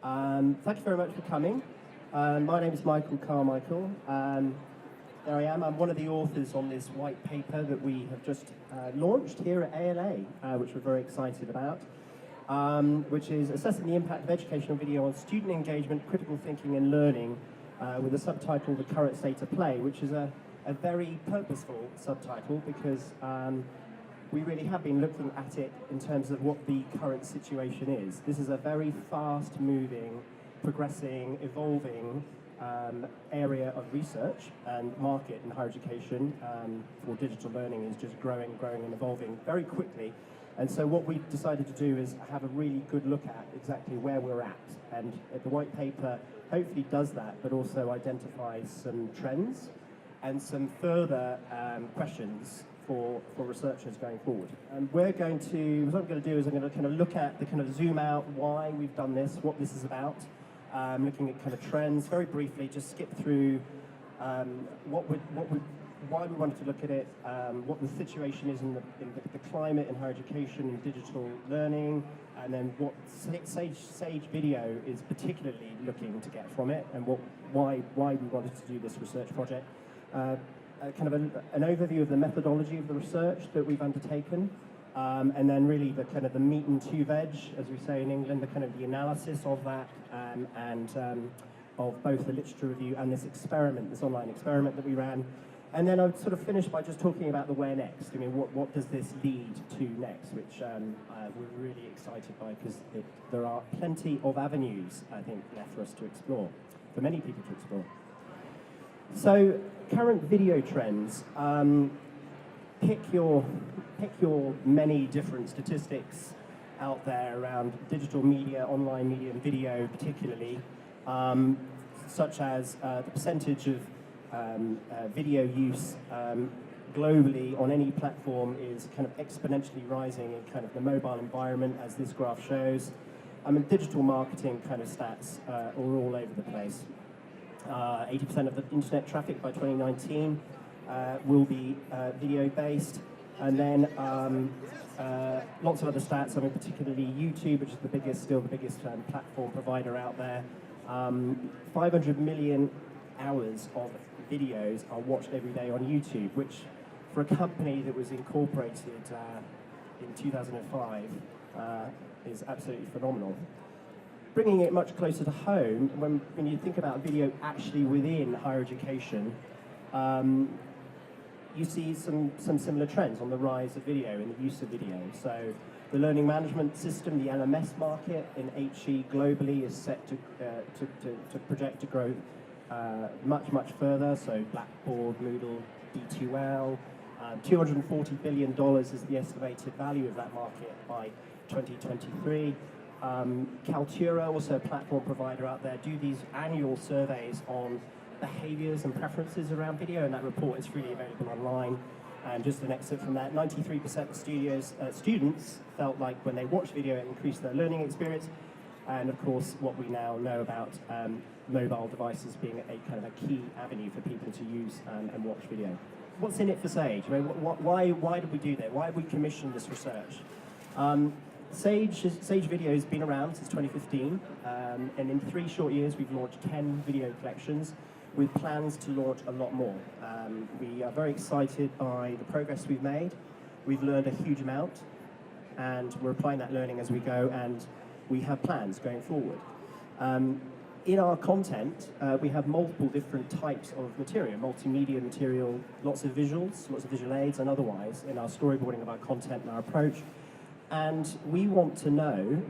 Thank you very much for coming. My name is Michael Carmichael. There I am. I'm one of the authors on this white paper that we have just launched here at ALA, which we're very excited about, which is assessing the impact of educational video on student engagement, critical thinking and learning, with the subtitle The Current State of Play, which is a very purposeful subtitle because we really have been looking at it in terms of what the current situation is. This is a very fast-moving, progressing, evolving area of research and market in higher education for digital learning is just growing and evolving very quickly. And so what we've decided to do is have a really good look at exactly where we're at. And the white paper hopefully does that, but also identifies some trends and some further questions for researchers going forward. And what I'm going to do is I'm going to kind of look at the kind of zoom out why we've done this, what this is about, looking at kind of trends, very briefly, just skip through why we wanted to look at it, what the situation is in the climate in higher education and digital learning, and then what Sage Video is particularly looking to get from it, and why we wanted to do this research project. Kind of an overview of the methodology of the research that we've undertaken, and then really the kind of the meat and two veg, as we say in England, the kind of the analysis of that, and of both the literature review and this experiment, this online experiment that we ran. And then I would sort of finish by just talking about the where next. I mean, what does this lead to next, which we're really excited by because there are plenty of avenues, I think, left for us to explore, for many people to explore. So, current video trends. Pick your many different statistics out there around digital media, online media, and video particularly, such as the percentage of video use globally on any platform is kind of exponentially rising in kind of the mobile environment, as this graph shows. I mean, digital marketing kind of stats are all over the place. 80% of the internet traffic by 2019 will be video-based, and then lots of other stats. I mean, particularly YouTube, which is still the biggest platform provider out there. 500 million hours of videos are watched every day on YouTube, which, for a company that was incorporated in 2005, is absolutely phenomenal. Bringing it much closer to home, when you think about video actually within higher education, you see some similar trends on the rise of video and the use of video. So the learning management system, the LMS market in HE globally is set to project to grow much further. So Blackboard, Moodle, D2L, $240 billion is the estimated value of that market by 2023. Kaltura, also a platform provider out there, do these annual surveys on behaviors and preferences around video, and that report is freely available online. And just an excerpt from that, 93% of students felt like when they watched video it increased their learning experience. And of course, what we now know about mobile devices being a kind of a key avenue for people to use and watch video. What's in it for Sage? I mean, why did we do that? Why have we commissioned this research? Sage Video has been around since 2015, and in 3 short years we've launched 10 video collections with plans to launch a lot more. We are very excited by the progress we've made. We've learned a huge amount, and we're applying that learning as we go, and we have plans going forward. In our content, we have multiple different types of material, multimedia material, lots of visual aids and otherwise in our storyboarding of our content and our approach. And we want to know,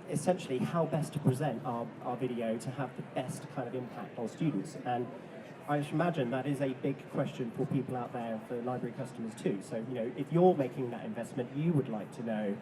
essentially, how best to present our video to have the best kind of impact on students. And I imagine that is a big question for people out there, for library customers too. So, you know, if you're making that investment, you would like to know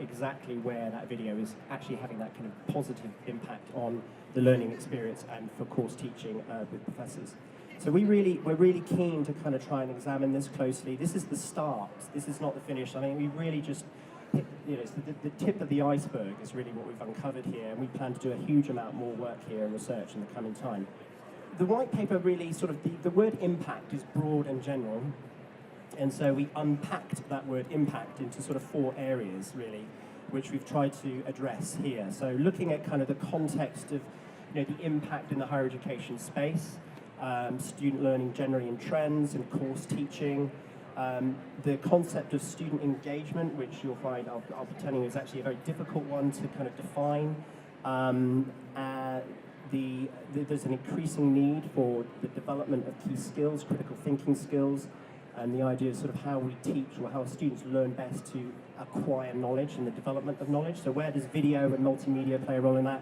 exactly where that video is actually having that kind of positive impact on the learning experience and for course teaching with professors. So we're really keen to kind of try and examine this closely. This is the start. This is not the finish. I mean, we really just, you know, it's the tip of the iceberg is really what we've uncovered here, and we plan to do a huge amount more work here and research in the coming time. The white paper really sort of, the word impact is broad and general, and so we unpacked that word impact into sort of 4 areas, really. which we've tried to address here. So looking at kind of the context of the impact in the higher education space, student learning generally and trends and course teaching, the concept of student engagement, which you'll find I'll be telling you is actually a very difficult one to kind of define. There's an increasing need for the development of key skills, critical thinking skills, and the idea of sort of how we teach or how students learn best to acquire knowledge and the development of knowledge. So where does video and multimedia play a role in that?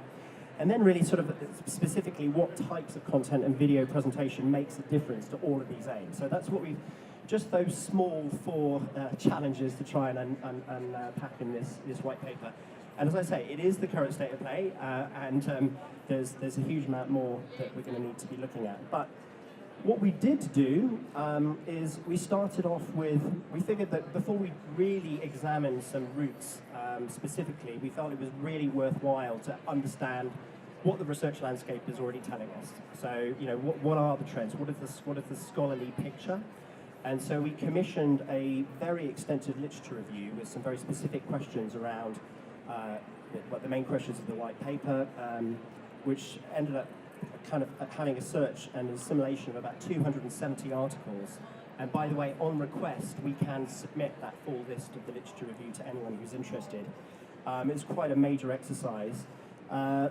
And then really sort of specifically what types of content and video presentation makes a difference to all of these aims. So that's what just those small 4 challenges to try and unpack in this white paper. And as I say, it is the current state of play, and there's a huge amount more that we're going to need to be looking at. But what we did do is we started off with, we figured that before we really examined some routes specifically, we felt it was really worthwhile to understand what the research landscape is already telling us. So, what are the trends? What is the scholarly picture? And so we commissioned a very extensive literature review with some very specific questions around the main questions of the white paper, which ended up kind of having a search and a simulation of about 270 articles. And by the way, on request, we can submit that full list of the literature review to anyone who's interested. It's quite a major exercise.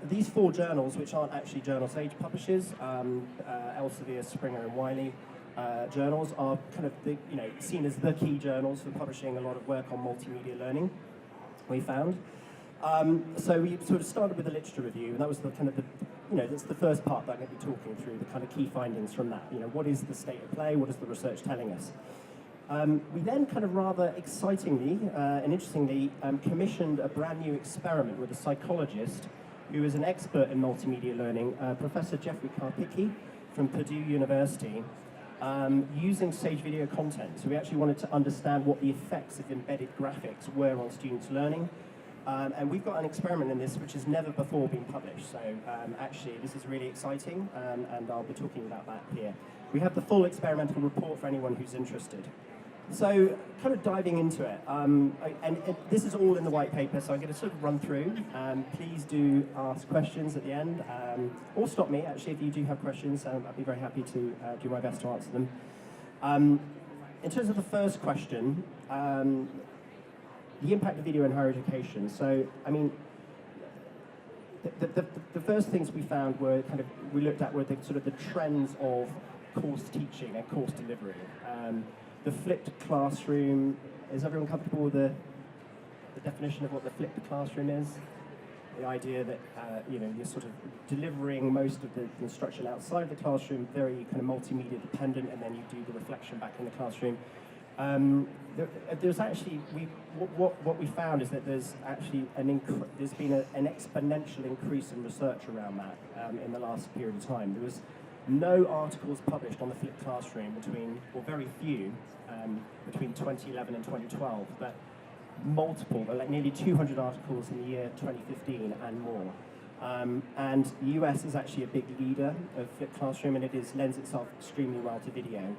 These 4 journals, which aren't actually journal stage publishers, Elsevier, Springer, and Wiley journals, are kind of seen as the key journals for publishing a lot of work on multimedia learning, we found. So we sort of started with a literature review, and that was the kind of that's the first part that I'm going to be talking through, the kind of key findings from that. What is the state of play? What is the research telling us? We then kind of rather excitingly and interestingly commissioned a brand new experiment with a psychologist who is an expert in multimedia learning, Professor Jeffrey Karpicki from Purdue University, using stage video content. So we actually wanted to understand what the effects of embedded graphics were on students' learning. And we've got an experiment in this which has never before been published. So actually this is really exciting, and I'll be talking about that here. We have the full experimental report for anyone who's interested. So kind of diving into it, and this is all in the white paper, so I'm going to sort of run through. Please do ask questions at the end, or stop me actually if you do have questions. I'd be very happy to do my best to answer them. In terms of the first question, the impact of video in higher education. So, I mean, the first things we found were we looked at were the sort of the trends of course teaching and course delivery. The flipped classroom, is everyone comfortable with the definition of what the flipped classroom is? The idea that you're sort of delivering most of the instruction outside the classroom, very kind of multimedia dependent, and then you do the reflection back in the classroom. There's actually what we found is that there's actually there's been an exponential increase in research around that in the last period of time. There was no articles published on the flipped classroom or very few, between 2011 and 2012, but multiple, like nearly 200 articles in the year 2015 and more. And the US is actually a big leader of flipped classroom, and it lends itself extremely well to video.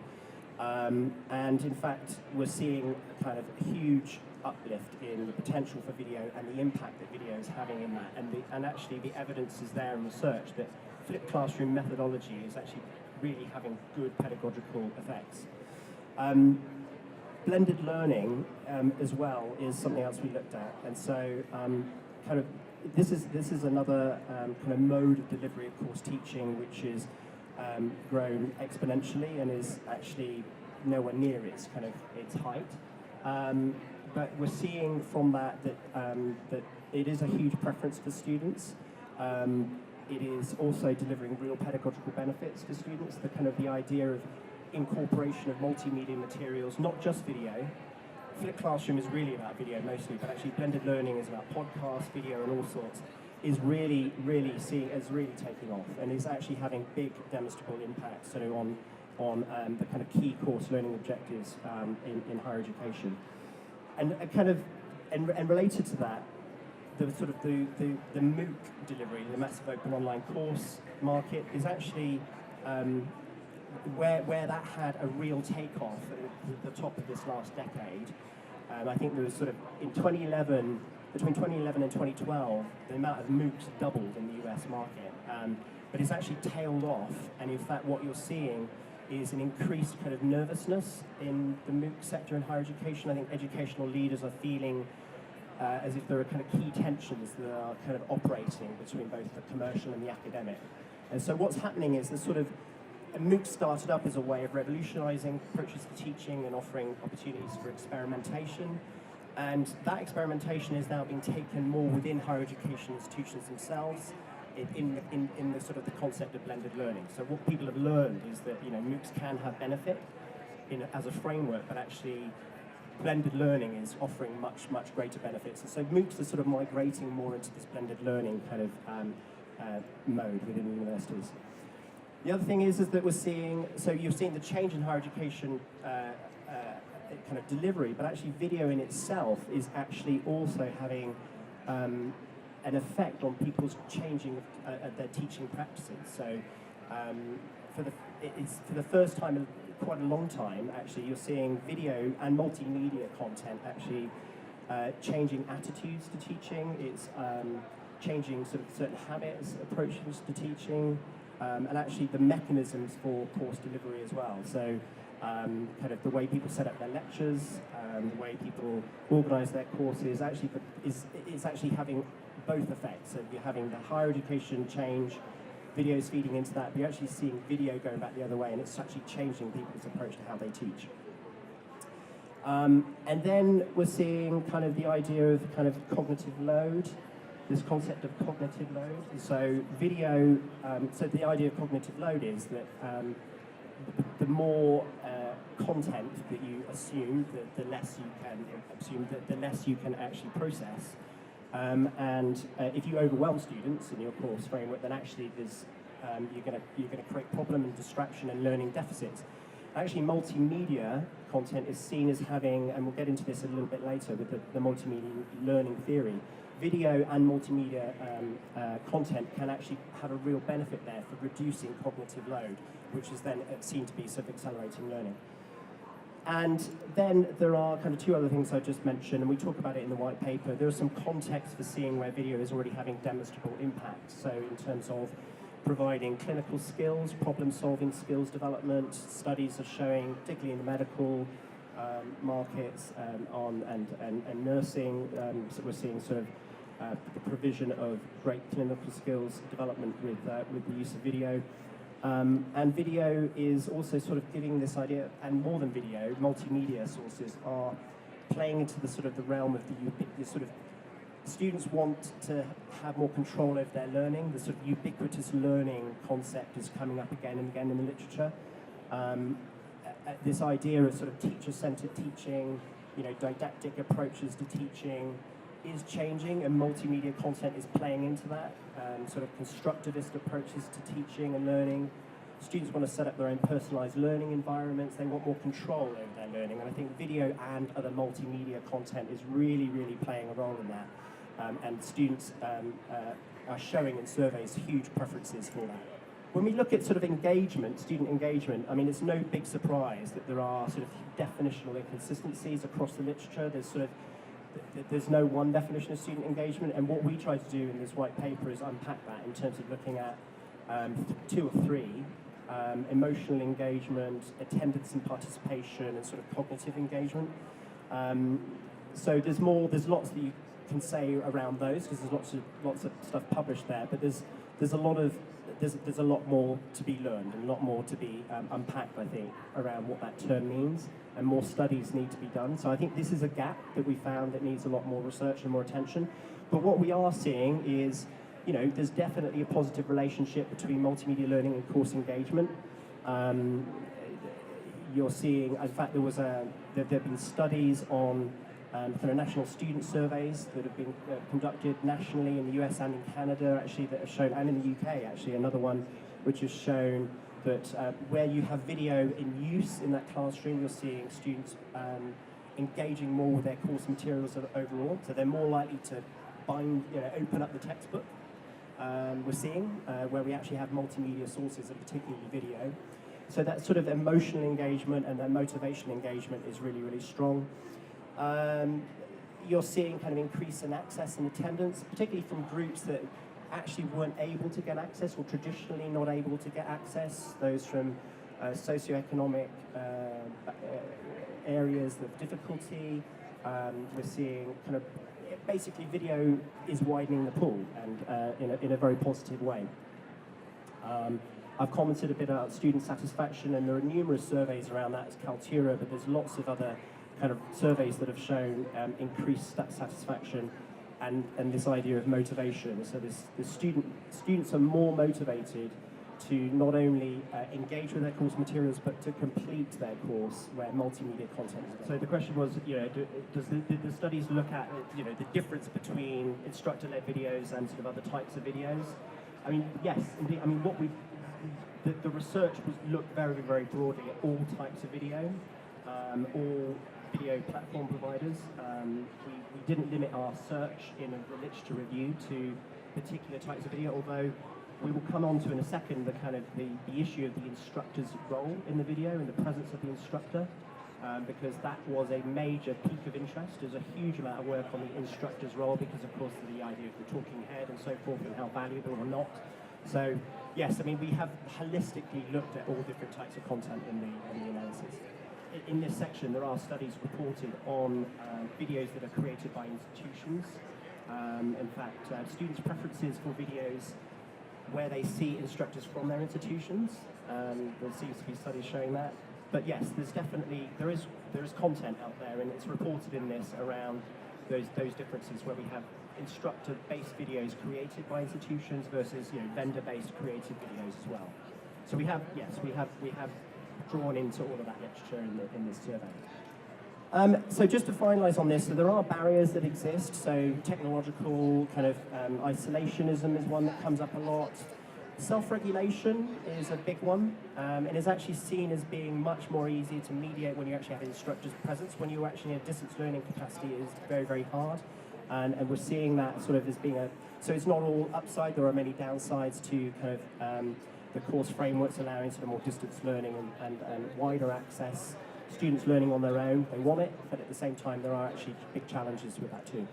And in fact, we're seeing kind of a huge uplift in the potential for video and the impact that video is having in that. And actually the evidence is there in research that flipped classroom methodology is actually really having good pedagogical effects. Blended learning as well is something else we looked at. And so kind of this is another kind of mode of delivery of course teaching, which is grown exponentially and is actually nowhere near its height. But we're seeing from that it is a huge preference for students. It is also delivering real pedagogical benefits to students. The idea of incorporation of multimedia materials, not just video. Flipped classroom is really about video mostly, but actually blended learning is about podcasts, video, and all sorts. Is really taking off, and is actually having big demonstrable impacts on the kind of key course learning objectives in higher education, and related to that, the MOOC delivery, the massive open online course market, is actually where that had a real takeoff at the top of this last decade. I think there was in 2011. between 2011 and 2012, the amount of MOOCs doubled in the US market, but it's actually tailed off, and in fact what you're seeing is an increased kind of nervousness in the MOOC sector in higher education. I think educational leaders are feeling as if there are kind of key tensions that are kind of operating between both the commercial and the academic. And so what's happening is the sort of MOOC started up as a way of revolutionizing approaches to teaching and offering opportunities for experimentation. And that experimentation is now being taken more within higher education institutions themselves in the sort of the concept of blended learning. So what people have learned is that MOOCs can have benefit as a framework, but actually blended learning is offering much greater benefits. And so MOOCs are sort of migrating more into this blended learning kind of mode within universities. The other thing is that we're seeing, so you're seeing the change in higher education kind of delivery, but actually video in itself is actually also having an effect on people's changing their teaching practices. So it's for the first time in quite a long time, actually, you're seeing video and multimedia content actually changing attitudes to teaching. It's changing sort of certain habits, approaches to teaching, and actually the mechanisms for course delivery as well. So kind of the way people set up their lectures, the way people organize their courses, actually is actually having both effects. So you're having the higher education change, videos feeding into that, but you're actually seeing video going back the other way, and it's actually changing people's approach to how they teach. And then we're seeing kind of the idea of kind of cognitive load, this concept of cognitive load. So video, so the idea of cognitive load is that the more content that you assume, the less you can assume, the less you can actually process. And if you overwhelm students in your course framework, then actually there's, you're going to create problem and distraction and learning deficits. Actually, multimedia content is seen as having, and we'll get into this a little bit later with the multimedia learning theory, video and multimedia content can actually have a real benefit there for reducing cognitive load, which is then seen to be sort of accelerating learning. And then there are kind of two other things I just mentioned, and we talk about it in the white paper. There are some contexts for seeing where video is already having demonstrable impact. So in terms of providing clinical skills, problem-solving skills development, studies are showing, particularly in the medical markets and nursing, so we're seeing sort of the provision of great clinical skills development with the use of video. And video is also sort of giving this idea, and more than video, multimedia sources are playing into the sort of the realm of the sort of students want to have more control over their learning. The sort of ubiquitous learning concept is coming up again and again in the literature. This idea of sort of teacher-centered teaching, didactic approaches to teaching is changing, and multimedia content is playing into that. Sort of constructivist approaches to teaching and learning. Students want to set up their own personalized learning environments. They want more control over their learning, and I think video and other multimedia content is really playing a role in that. And students are showing in surveys huge preferences for that. When we look at sort of engagement, student engagement, I mean, it's no big surprise that there are sort of definitional inconsistencies across the literature. There's no one definition of student engagement, and what we try to do in this white paper is unpack that in terms of looking at two or three: emotional engagement, attendance and participation, and sort of cognitive engagement. So there's lots that you can say around those, because there's lots of stuff published there, but there's a lot more to be learned and a lot more to be unpacked, I think, around what that term means, and more studies need to be done. So I think this is a gap that we found that needs a lot more research and more attention. But what we are seeing is, there's definitely a positive relationship between multimedia learning and course engagement. You're seeing, in fact, there have been studies on kind of national student surveys that have been conducted nationally in the US and in Canada, actually, that have shown, and in the UK, actually, another one which has shown that where you have video in use in that classroom, you're seeing students engaging more with their course materials overall, so they're more likely to open up the textbook. We're seeing where we actually have multimedia sources, and particularly video. So that sort of emotional engagement and that motivation engagement is really strong. you're seeing kind of increase in access and attendance, particularly from groups that actually weren't able to get access or traditionally not able to get access, those from socioeconomic areas of difficulty. We're seeing kind of, basically video is widening the pool, and in a very positive way. I've commented a bit about student satisfaction, and there are numerous surveys around that as Kaltura, but there's lots of other kind of surveys that have shown increased satisfaction and this idea of motivation. So the students are more motivated to not only engage with their course materials, but to complete their course where multimedia content is. So the question was, did the studies look at, the difference between instructor-led videos and sort of other types of videos? I mean, yes, indeed. I mean, the research looked very, very broadly at all types of video, all video platform providers. We didn't limit our search in a literature review to particular types of video, although we will come on to in a second the kind of the issue of the instructor's role in the video and the presence of the instructor, because that was a major peak of interest. There's a huge amount of work on the instructor's role because, of course, of the idea of the talking head and so forth and how valuable or not. So, yes, I mean, we have holistically looked at all different types of content in the analysis. In this section, there are studies reported on videos that are created by institutions. In fact, students' preferences for videos where they see instructors from their institutions. There seems to be studies showing that. But yes, there is content out there, and it's reported in this around those differences where we have instructor-based videos created by institutions versus vendor-based created videos as well. So we have drawn into all of that literature in this survey. So just to finalise on this, so there are barriers that exist. So technological kind of isolationism is one that comes up a lot. Self-regulation is a big one, and is actually seen as being much more easy to mediate when you actually have instructors' presence. When you actually have distance learning capacity, it is very, very hard. And we're seeing that sort of as being so it's not all upside, there are many downsides to kind of the course frameworks allowing sort of more distance learning and wider access. Students learning on their own, they want it, but at the same time there are actually big challenges with that too.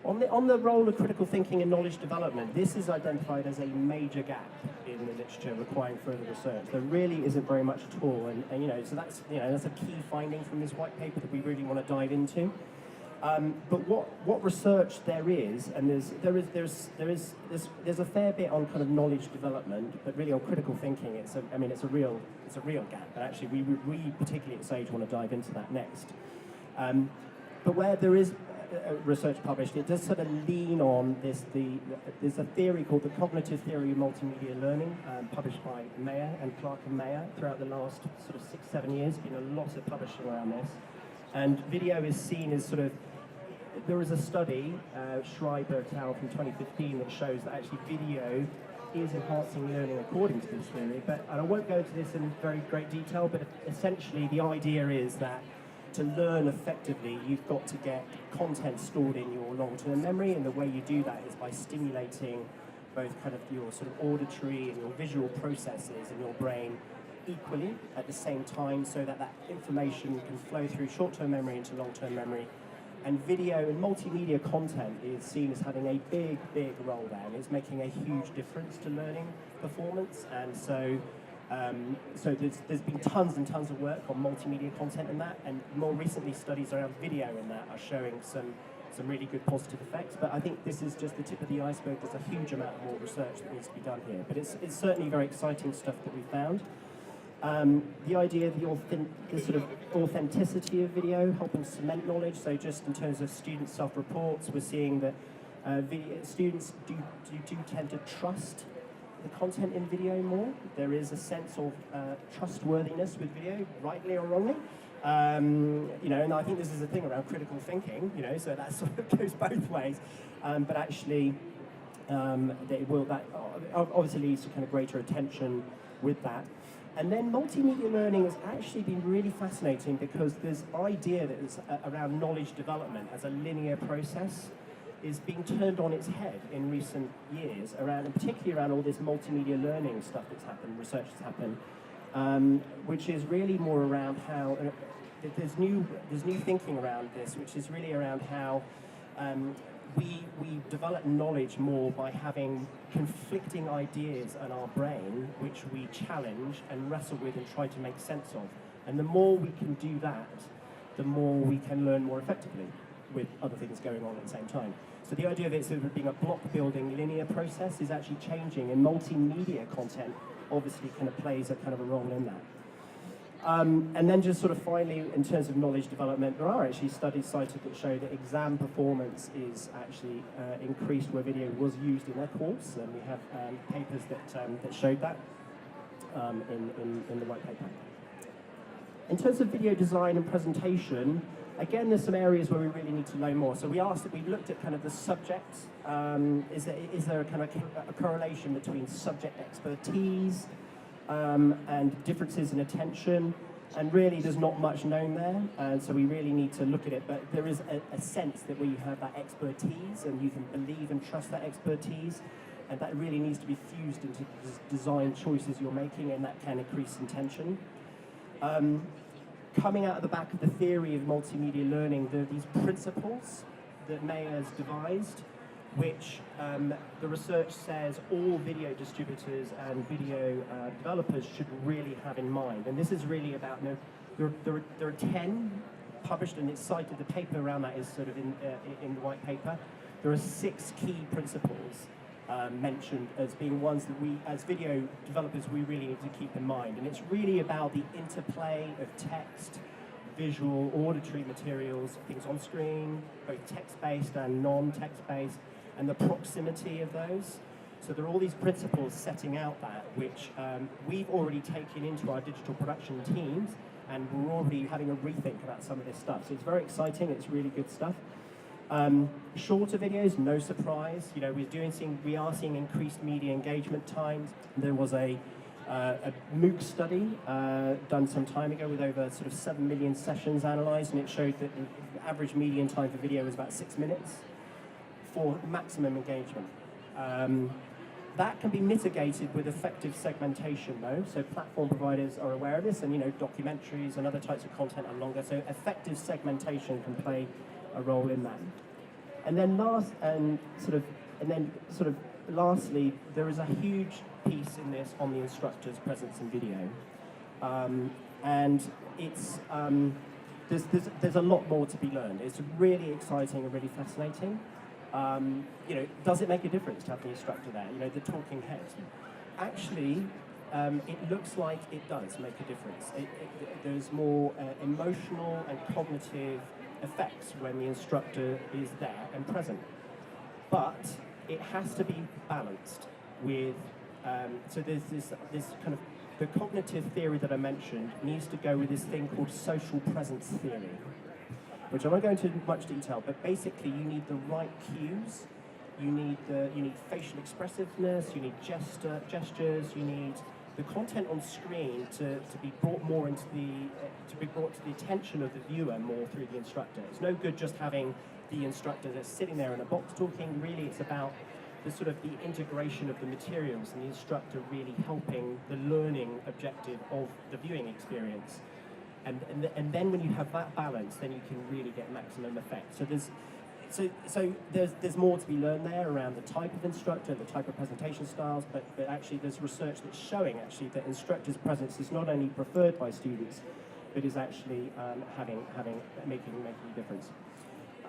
On the role of critical thinking and knowledge development, this is identified as a major gap in the literature requiring further research. There really isn't very much at all, and so that's a key finding from this white paper that we really want to dive into. But what research there is, and there's a fair bit on kind of knowledge development, but really on critical thinking, it's a real gap. And actually, we particularly at Sage want to dive into that next. But where there is research published, it does sort of lean on there's a theory called the cognitive theory of multimedia learning, published by Mayer and Clark and Mayer throughout the last sort of 6-7 years. Been a lot of publishing around this, and video is seen as sort of. There is a study, Schreiber et al. From 2015, that shows that actually video is enhancing learning according to this theory. And I won't go into this in very great detail, but essentially the idea is that to learn effectively, you've got to get content stored in your long-term memory, and the way you do that is by stimulating both kind of your sort of auditory and your visual processes in your brain equally at the same time, so that that information can flow through short-term memory into long-term memory. And video and multimedia content is seen as having a big, big role there, and it's making a huge difference to learning performance. And so there's been tons and tons of work on multimedia content in that, and more recently studies around video in that are showing some really good positive effects. But I think this is just the tip of the iceberg. There's a huge amount more research that needs to be done here. But it's certainly very exciting stuff that we found. The idea of the sort of authenticity of video, helping cement knowledge. So just in terms of student self-reports, we're seeing that students do tend to trust the content in video more. There is a sense of trustworthiness with video, rightly or wrongly. And I think this is a thing around critical thinking, so that sort of goes both ways. But actually, that obviously leads to kind of greater attention with that. And then multimedia learning has actually been really fascinating, because this idea that is around knowledge development as a linear process is being turned on its head in recent years, and particularly around all this multimedia learning stuff that's happened, research that's happened, which is really more around how there's new thinking around this, which is really around how we develop knowledge more by having conflicting ideas in our brain, which we challenge and wrestle with and try to make sense of. And the more we can do that, the more we can learn more effectively with other things going on at the same time. So the idea of it sort of being a block-building linear process is actually changing, and multimedia content obviously kind of plays a kind of a role in that. And then just sort of finally, in terms of knowledge development, there are actually studies cited that show that exam performance is actually increased where video was used in their course, and we have papers that showed that in the white paper. In terms of video design and presentation, again, there's some areas where we really need to learn more. So we looked at kind of the subject. Is there a kind of a correlation between subject expertise and differences in attention? And really, there's not much known there, and so we really need to look at it. But there is a sense that where you have that expertise, and you can believe and trust that expertise, and that really needs to be fused into the design choices you're making, and that can increase intention. Coming out of the back of the theory of multimedia learning, there are these principles that Mayer's devised, which the research says all video distributors and video developers should really have in mind. And this is really about, there are 10 published, and it's cited, the paper around that is sort of in the white paper. There are 6 key principles mentioned as being ones that we, as video developers, we really need to keep in mind. And it's really about the interplay of text, visual, auditory materials, things on screen, both text-based and non-text-based, and the proximity of those. So there are all these principles setting out that, which we've already taken into our digital production teams, and we're already having a rethink about some of this stuff. So it's very exciting, it's really good stuff. Shorter videos, no surprise. You know, we are seeing increased media engagement times. There was a MOOC study done some time ago with over sort of 7 million sessions analysed, and it showed that the average median time for video was about 6 minutes for maximum engagement. That can be mitigated with effective segmentation, though. So platform providers are aware of this, and documentaries and other types of content are longer. So effective segmentation can play a role in that. And then lastly, there is a huge piece in this on the instructor's presence in video, and it's there's a lot more to be learned. It's really exciting and really fascinating. Does it make a difference to have the instructor there? The talking heads. Actually, it looks like it does make a difference. There's more emotional and cognitive effects when the instructor is there and present. But it has to be balanced with, so there's this kind of, the cognitive theory that I mentioned needs to go with this thing called social presence theory, which I won't go into much detail, but basically you need the right cues, you need facial expressiveness, you need gestures, you need the content on screen to be brought more into to be brought to the attention of the viewer more through the instructor. It's no good just having the instructor that's sitting there in a box talking. Really, it's about the sort of the integration of the materials and the instructor really helping the learning objective of the viewing experience. And then when you have that balance, then you can really get maximum effect. So there's more to be learned there around the type of instructor, the type of presentation styles, but actually there's research that's showing actually that instructor's presence is not only preferred by students, but is actually making a difference.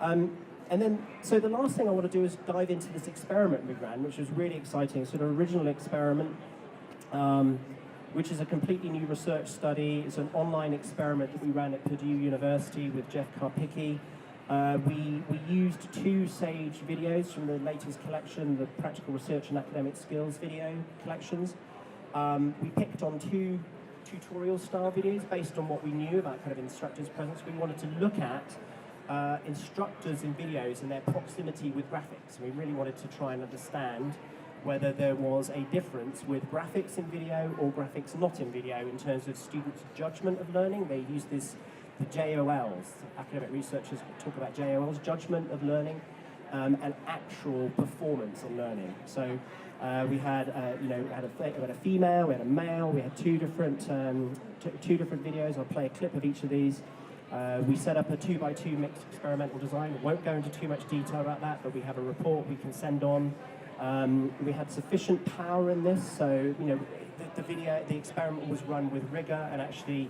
And then, so the last thing I want to do is dive into this experiment we ran, which was really exciting, sort of original experiment, which is a completely new research study. It's an online experiment that we ran at Purdue University with Jeff Karpicki. We used 2 Sage videos from the latest collection, the Practical Research and Academic Skills video collections. We picked on 2 tutorial-style videos based on what we knew about kind of instructors' presence. We wanted to look at instructors in videos and their proximity with graphics. We really wanted to try and understand whether there was a difference with graphics in video or graphics not in video in terms of students' judgment of learning. They use the JOLs, academic researchers talk about JOLs, judgment of learning, and actual performance in learning. So we had, we had a female, we had a male, we had 2 different videos. I'll play a clip of each of these. We set up a 2x2 mixed experimental design. Won't go into too much detail about that, but we have a report we can send on. We had sufficient power in this, so the experiment was run with rigor, and actually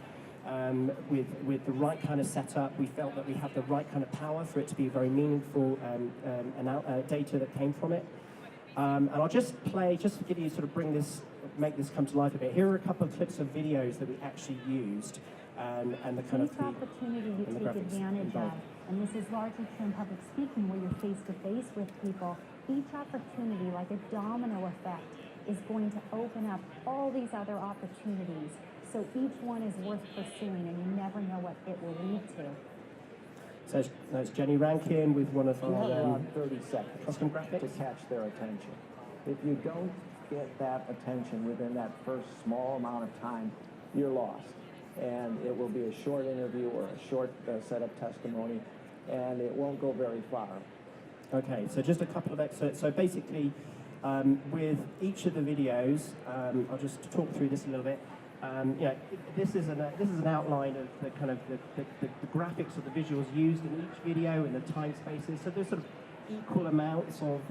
with the right kind of setup, we felt that we had the right kind of power for it to be very meaningful data that came from it. And I'll just to give you make this come to life a bit. Here are a couple of clips of videos that we actually used, and the kind Each opportunity you take advantage of, and this is largely true in public speaking where you're face to face with people. Each opportunity, like a domino effect, is going to open up all these other opportunities. So each one is worth pursuing, and you never know what it will lead to. So that's Jenny Rankin with one of our around 30 seconds custom graphics to catch their attention. If you don't get that attention within that first small amount of time, you're lost. And it will be a short interview or a short set of testimony, and it won't go very far. Okay, so just a couple of excerpts. So basically, with each of the videos, I'll just talk through this a little bit. This is an outline of the kind of the graphics or the visuals used in each video and the time spaces. So there's sort of equal amounts of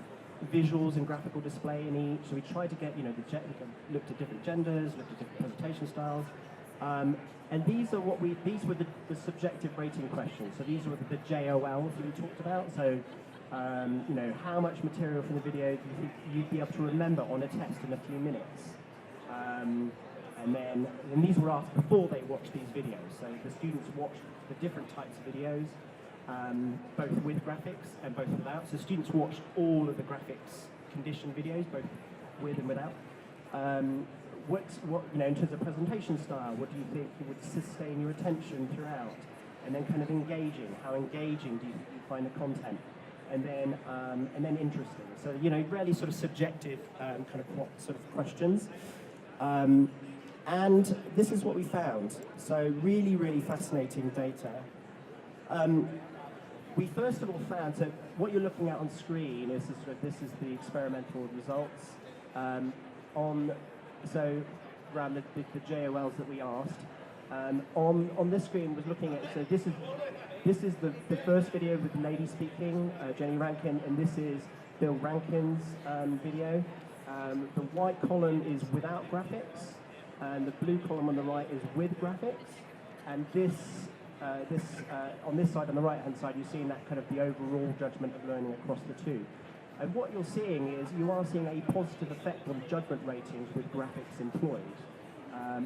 visuals and graphical display in each. So we tried to get, looked at different genders, looked at different presentation styles. And these were the subjective rating questions. So these were the JOLs that we talked about. So, how much material from the video do you think you'd be able to remember on a test in a few minutes? And these were asked before they watched these videos. So the students watched the different types of videos, both with graphics and both without. So students watched all of the graphics conditioned videos, both with and without. In terms of presentation style, what do you think would sustain your attention throughout? And then kind of engaging. How engaging do you find the content? And then interesting. So really sort of subjective sort of questions. And this is what we found. So really, really fascinating data. We first of all found, so what you're looking at on screen is this is the experimental results so around the JOLs that we asked. On this screen was looking at, so this is the first video with the lady speaking, Jenny Rankin, and this is Bill Rankin's video. The white column is without graphics, and the blue column on the right is with graphics. And on this side, on the right-hand side, you're seeing that kind of the overall judgment of learning across the two. And what you're seeing is you are seeing a positive effect on judgment ratings with graphics employed,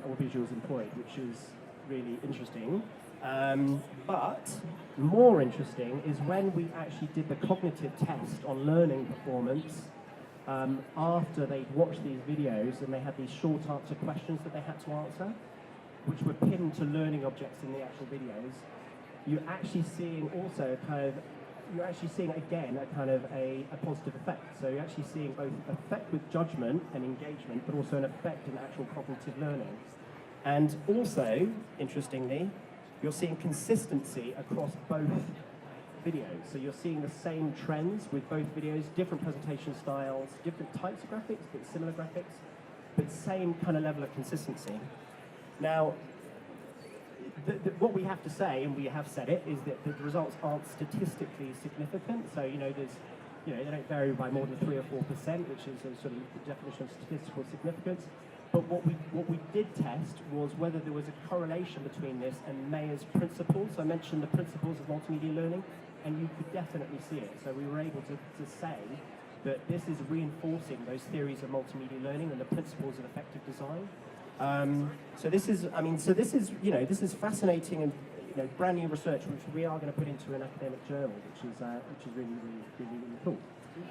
or visuals employed, which is really interesting. But more interesting is when we actually did the cognitive test on learning performance after they'd watched these videos, and they had these short answer questions that they had to answer, which were pinned to learning objects in the actual videos. You're actually seeing also again a positive effect. So you're actually seeing both effect with judgment and engagement, but also an effect in actual cognitive learning. And also, interestingly, you're seeing consistency across both videos. So you're seeing the same trends with both videos, different presentation styles, different types of graphics, but similar graphics, but same kind of level of consistency. Now, what we have to say, and we have said it, is that the results aren't statistically significant. So they don't vary by more than 3 or 4%, which is a sort of the definition of statistical significance. But what we did test was whether there was a correlation between this and Mayer's principles. So I mentioned the principles of multimedia learning, and you could definitely see it. So we were able to say that this is reinforcing those theories of multimedia learning and the principles of effective design. This is fascinating and brand new research, which we are going to put into an academic journal, which is really, really, really, really cool.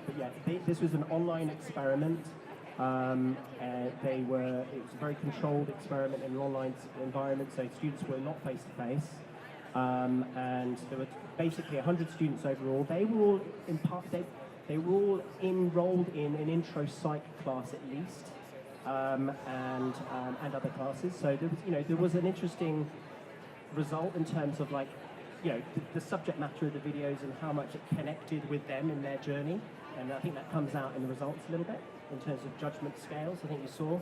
But yeah, this was an online experiment. It was a very controlled experiment in an online environment, so students were not face to face, and there were basically 100 students overall. They were all they were all enrolled in an intro psych class at least. And other classes. So there was an interesting result in terms of the subject matter of the videos and how much it connected with them in their journey. And I think that comes out in the results a little bit in terms of judgment scales. I think you saw.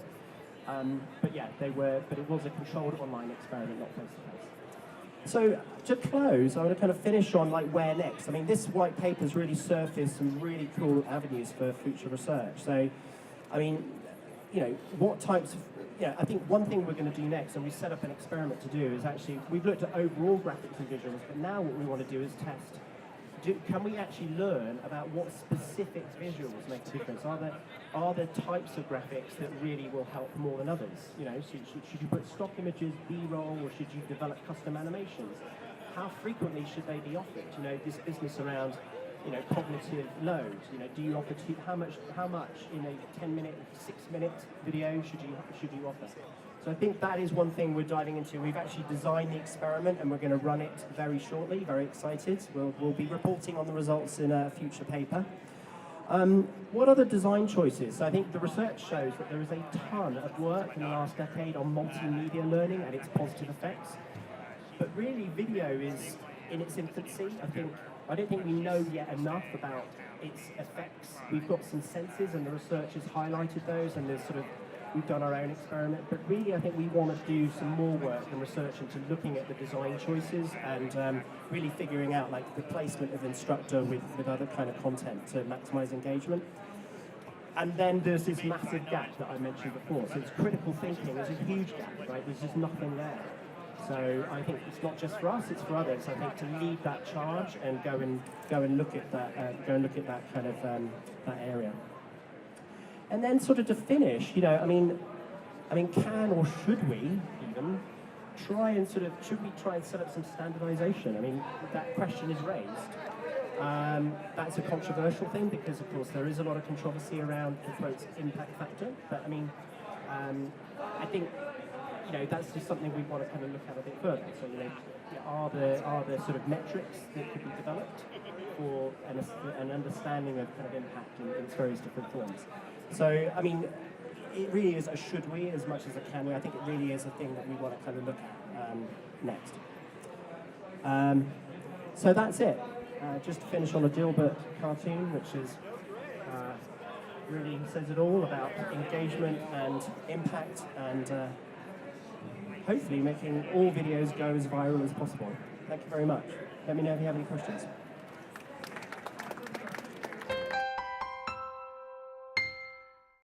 But it was a controlled online experiment, not face to face. So to close, I want to kind of finish on like where next. I mean, this white paper's really surfaced some really cool avenues for future research. So, I mean, you know, what types of, I think one thing we're going to do next, and we set up an experiment to do, is actually, we've looked at overall graphics and visuals, but now what we want to do is test, can we actually learn about what specific visuals make a difference? Are there types of graphics that really will help more than others? You know, should you put stock images, B-roll, or should you develop custom animations? How frequently should they be offered? You know, this business around, you know, cognitive load. You know, do you offer how much in a 10-minute, 6-minute video should you offer? So I think that is one thing we're diving into. We've actually designed the experiment and we're going to run it very shortly. Very excited. We'll be reporting on the results in a future paper. What other design choices? So I think the research shows that there is a ton of work in the last decade on multimedia learning and its positive effects. But really, video is in its infancy. I don't think we know yet enough about its effects. We've got some senses, and the research has highlighted those, and we've done our own experiment. But really, I think we want to do some more work and research into looking at the design choices and really figuring out like the placement of instructor with other kind of content to maximize engagement. And then there's this massive gap that I mentioned before. So it's critical thinking. There's a huge gap, right? There's just nothing there. So I think it's not just for us; it's for others. I think to lead that charge and go and look at that, kind of that area. And then, sort of to finish, you know, I mean, can or should we even should we try and set up some standardization? I mean, that question is raised. That's a controversial thing because, of course, there is a lot of controversy around the quote impact factor. But I mean, I think, you know, that's just something we want to kind of look at a bit further. So, you know, are there sort of metrics that could be developed for an understanding of kind of impact in its various different forms? So, I mean, it really is a should we as much as a can we. I think it really is a thing that we want to kind of look at next. So that's it. Just to finish on a Dilbert cartoon, which is really says it all about engagement and impact and hopefully making all videos go as viral as possible. Thank you very much. Let me know if you have any questions.